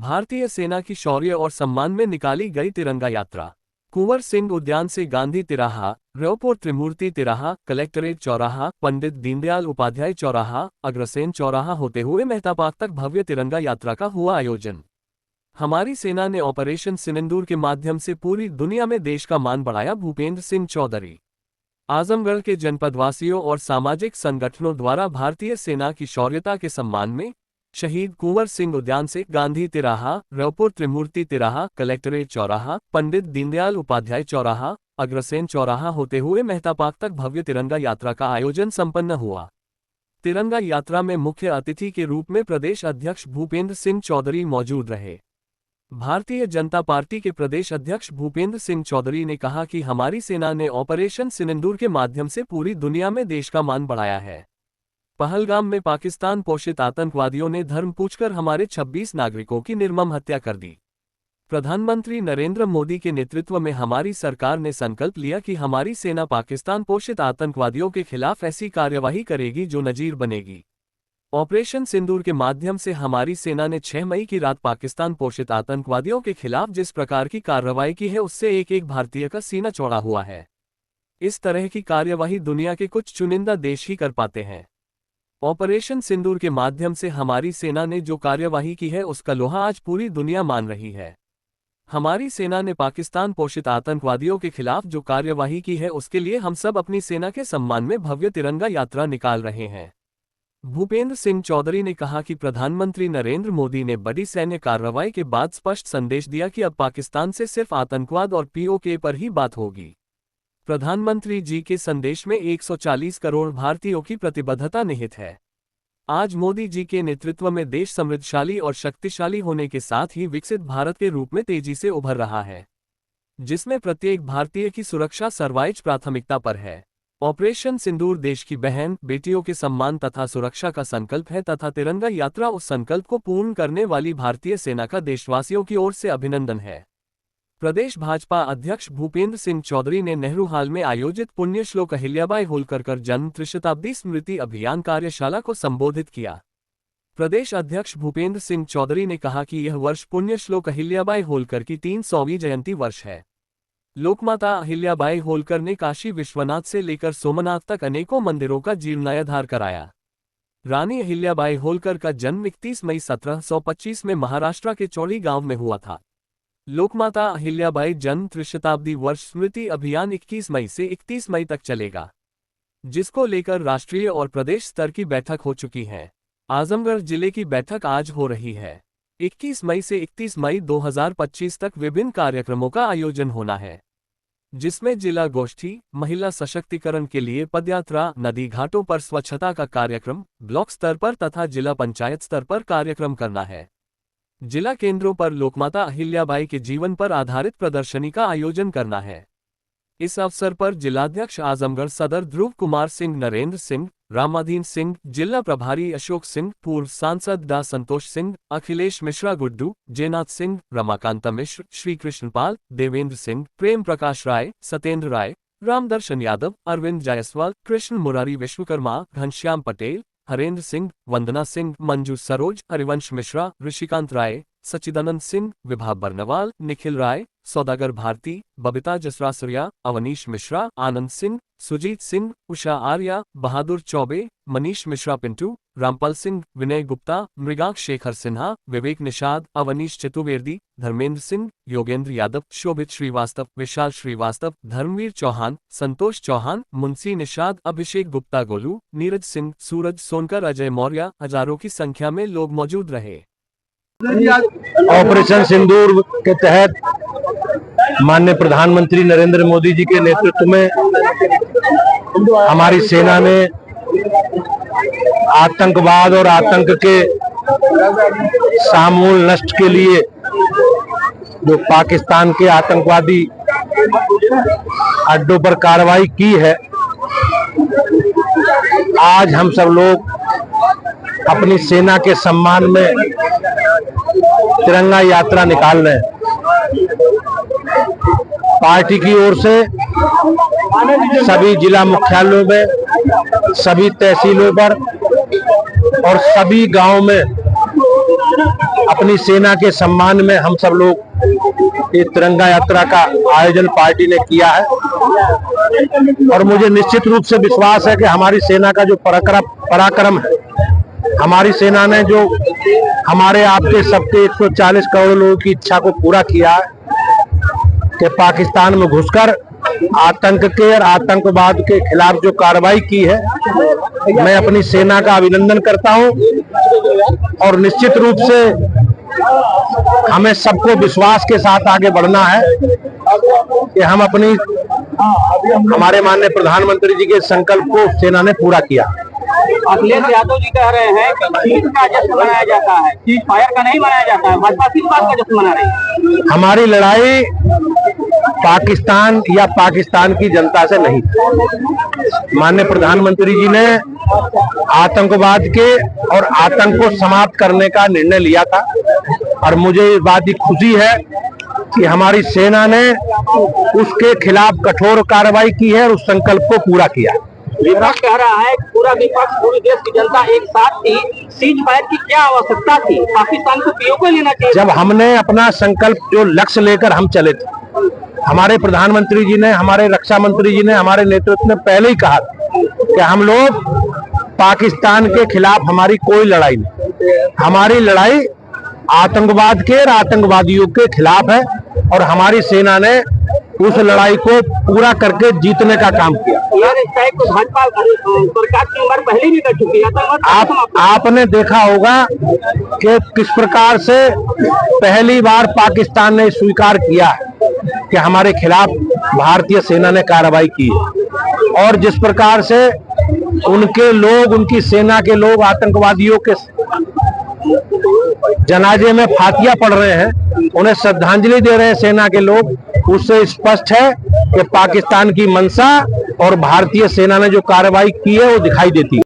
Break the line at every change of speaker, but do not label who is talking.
भारतीय सेना की शौर्य और सम्मान में निकाली गई तिरंगा यात्रा। कुंवर सिंह उद्यान से गांधी तिराहा, रेवपुर त्रिमूर्ति तिराहा, कलेक्ट्रेट चौराहा, पंडित दीनदयाल उपाध्याय चौराहा, अग्रसेन चौराहा होते हुए मेहता पार्क तक भव्य तिरंगा यात्रा का हुआ आयोजन। हमारी सेना ने ऑपरेशन सिंदूर के माध्यम से पूरी दुनिया में देश का मान बढ़ाया। भूपेंद्र सिंह चौधरी। आजमगढ़ के जनपदवासियों और सामाजिक संगठनों द्वारा भारतीय सेना की शौर्यता के सम्मान में शहीद कुंवर सिंह उद्यान से गांधी तिराहा, रेवपुर त्रिमूर्ति तिराहा, कलेक्ट्रेट चौराहा, पंडित दीनदयाल उपाध्याय चौराहा, अग्रसेन चौराहा होते हुए मेहता पार्क तक भव्य तिरंगा यात्रा का आयोजन संपन्न हुआ। तिरंगा यात्रा में मुख्य अतिथि के रूप में प्रदेश अध्यक्ष भूपेंद्र सिंह चौधरी मौजूद रहे। भारतीय जनता पार्टी के प्रदेश अध्यक्ष भूपेंद्र सिंह चौधरी ने कहा कि हमारी सेना ने ऑपरेशन सिंदूर के माध्यम से पूरी दुनिया में देश का मान बढ़ाया है। पहलगाम में पाकिस्तान पोषित आतंकवादियों ने धर्म पूछकर हमारे 26 नागरिकों की निर्मम हत्या कर दी। प्रधानमंत्री नरेंद्र मोदी के नेतृत्व में हमारी सरकार ने संकल्प लिया कि हमारी सेना पाकिस्तान पोषित आतंकवादियों के खिलाफ ऐसी कार्यवाही करेगी जो नजीर बनेगी। ऑपरेशन सिंदूर के माध्यम से हमारी सेना ने 6 मई की रात पाकिस्तान पोषित आतंकवादियों के खिलाफ जिस प्रकार की कार्रवाई की है उससे एक एक भारतीय का सीना चौड़ा हुआ है। इस तरह की कार्यवाही दुनिया के कुछ चुनिंदा देश ही कर पाते हैं। ऑपरेशन सिंदूर के माध्यम से हमारी सेना ने जो कार्यवाही की है उसका लोहा आज पूरी दुनिया मान रही है। हमारी सेना ने पाकिस्तान पोषित आतंकवादियों के खिलाफ जो कार्यवाही की है उसके लिए हम सब अपनी सेना के सम्मान में भव्य तिरंगा यात्रा निकाल रहे हैं। भूपेंद्र सिंह चौधरी ने कहा कि प्रधानमंत्री नरेंद्र मोदी ने बड़ी सैन्य कार्रवाई के बाद स्पष्ट संदेश दिया कि अब पाकिस्तान से सिर्फ आतंकवाद और पीओके पर ही बात होगी। प्रधानमंत्री जी के संदेश में 140 करोड़ भारतीयों की प्रतिबद्धता निहित है। आज मोदी जी के नेतृत्व में देश समृद्धशाली और शक्तिशाली होने के साथ ही विकसित भारत के रूप में तेजी से उभर रहा है, जिसमें प्रत्येक भारतीय की सुरक्षा सर्वोच्च प्राथमिकता पर है। ऑपरेशन सिंदूर देश की बहन बेटियों के सम्मान तथा सुरक्षा का संकल्प है तथा तिरंगा यात्रा उस संकल्प को पूर्ण करने वाली भारतीय सेना का देशवासियों की ओर से अभिनंदन है। प्रदेश भाजपा अध्यक्ष भूपेंद्र सिंह चौधरी ने नेहरू हाल में आयोजित पुण्यश्लोक अहिल्याबाई होलकर जन्म त्रिशताब्दी स्मृति अभियान कार्यशाला को संबोधित किया। प्रदेश अध्यक्ष भूपेंद्र सिंह चौधरी ने कहा कि यह वर्ष पुण्यश्लोक अहिल्याबाई होलकर की 300वीं जयंती वर्ष है। लोकमाता अहिल्याबाई होलकर ने काशी विश्वनाथ से लेकर सोमनाथ तक अनेकों मंदिरों का जीर्णोद्धार कराया। रानी अहिल्याबाई होलकर का जन्म 31 मई 1725 में महाराष्ट्र के चौड़ी गांव में हुआ था। लोकमाता अहिल्याबाई जन्म त्रिशताब्दी वर्ष स्मृति अभियान 21 मई से 31 मई तक चलेगा, जिसको लेकर राष्ट्रीय और प्रदेश स्तर की बैठक हो चुकी है। आजमगढ़ जिले की बैठक आज हो रही है। 21 मई से 31 मई 2025 तक विभिन्न कार्यक्रमों का आयोजन होना है, जिसमें जिला गोष्ठी, महिला सशक्तिकरण के लिए पदयात्रा, नदी घाटों पर स्वच्छता का कार्यक्रम, ब्लॉक स्तर पर तथा जिला पंचायत स्तर पर कार्यक्रम करना है। जिला केंद्रों पर लोकमाता अहिल्याबाई के जीवन पर आधारित प्रदर्शनी का आयोजन करना है। इस अवसर पर जिलाध्यक्ष आजमगढ़ सदर ध्रुव कुमार सिंह, नरेंद्र सिंह, रामाधीन सिंह, जिला प्रभारी अशोक सिंह, पूर्व सांसद डा संतोष सिंह, अखिलेश मिश्रा गुड्डू, जयनाथ सिंह, रमाकांत मिश्र, श्री कृष्णपाल, देवेंद्र सिंह, प्रेम प्रकाश राय, सत्येंद्र राय, रामदर्शन यादव, अरविंद जायसवाल, कृष्ण मुरारी विश्वकर्मा, घनश्याम पटेल, हरेंद्र सिंह, वंदना सिंह, मंजू सरोज, हरिवंश मिश्रा, ऋषिकांत राय, सच्चिदानंद सिंह, विभा बर्नवाल, निखिल राय, सौदागर भारती, बबीता जसरासरिया, अवनीश मिश्रा, आनंद सिंह, सुजीत सिंह, उषा आर्या, बहादुर चौबे, मनीष मिश्रा पिंटू, रामपाल सिंह, विनय गुप्ता, मृगांक शेखर सिन्हा, विवेक निषाद, अवनीश चतुर्वेदी, धर्मेंद्र सिंह, योगेंद्र यादव, शोभित श्रीवास्तव, विशाल श्रीवास्तव, धर्मवीर चौहान, संतोष चौहान, मुंशी निषाद, अभिषेक गुप्ता गोलू, नीरज सिंह, सूरज सोनकर, अजय मौर्य, हजारों की संख्या में लोग मौजूद रहे।
ऑपरेशन सिंदूर के तहत माननीय प्रधानमंत्री नरेंद्र मोदी जी के नेतृत्व में हमारी सेना ने आतंकवाद और आतंक के समूल नष्ट के लिए जो पाकिस्तान के आतंकवादी अड्डों पर कार्रवाई की है, आज हम सब लोग अपनी सेना के सम्मान में तिरंगा यात्रा निकाल रहे हैं। पार्टी की ओर से सभी जिला मुख्यालयों में, सभी तहसीलों पर और सभी गांवों में अपनी सेना के सम्मान में हम सब लोग ये तिरंगा यात्रा का आयोजन पार्टी ने किया है और मुझे निश्चित रूप से विश्वास है कि हमारी सेना का जो पराक्रम है, हमारी सेना ने जो हमारे आपके सबके 140 करोड़ लोगों की इच्छा को पूरा किया है कि पाकिस्तान में घुसकर आतंक के और आतंकवाद के खिलाफ जो कार्रवाई की है, मैं अपनी सेना का अभिनंदन करता हूं और निश्चित रूप से हमें सबको विश्वास के साथ आगे बढ़ना है कि हम हमारे माननीय प्रधानमंत्री जी के संकल्प को सेना ने पूरा किया।
अखिलेश यादव जी कह रहे हैं कि जीत का जश्न मनाया जाता है, सीज फायर का नहीं मनाया जाता है, भाजपा किस बात का जश्न मना रही है?
हमारी लड़ाई पाकिस्तान या पाकिस्तान की जनता से नहीं, माननीय प्रधानमंत्री जी ने आतंकवाद के और आतंक को समाप्त करने का निर्णय लिया था और मुझे इस बात की खुशी है कि हमारी सेना ने उसके खिलाफ कठोर कार्रवाई की है और उस संकल्प को पूरा किया।
विपक्ष कह रहा है कि पूरा विपक्ष, पूरी देश की जनता एक साथ थी, सीज फायर की क्या आवश्यकता थी, पाकिस्तान को पीओके लेना चाहिए।
जब हमने अपना संकल्प जो लक्ष्य लेकर हम चले थे, हमारे प्रधानमंत्री जी ने, हमारे रक्षा मंत्री जी ने, हमारे नेतृत्व ने पहले ही कहा कि हम लोग पाकिस्तान के खिलाफ हमारी कोई लड़ाई नहीं, हमारी लड़ाई आतंकवाद के और आतंकवादियों के खिलाफ है और हमारी सेना ने उस लड़ाई को पूरा करके जीतने का काम किया।
भाजपा सरकार की उम्र पहले भी कर चुकी है।
आपने देखा होगा कि किस प्रकार से पहली बार पाकिस्तान ने स्वीकार किया कि हमारे खिलाफ भारतीय सेना ने कार्रवाई की और जिस प्रकार से उनके लोग, उनकी सेना के लोग आतंकवादियों के जनाजे में फातिया पड़ रहे हैं, उन्हें श्रद्धांजलि दे रहे हैं सेना के लोग, उससे स्पष्ट है कि पाकिस्तान की मंशा और भारतीय सेना ने जो कार्रवाई की है वो दिखाई देती है।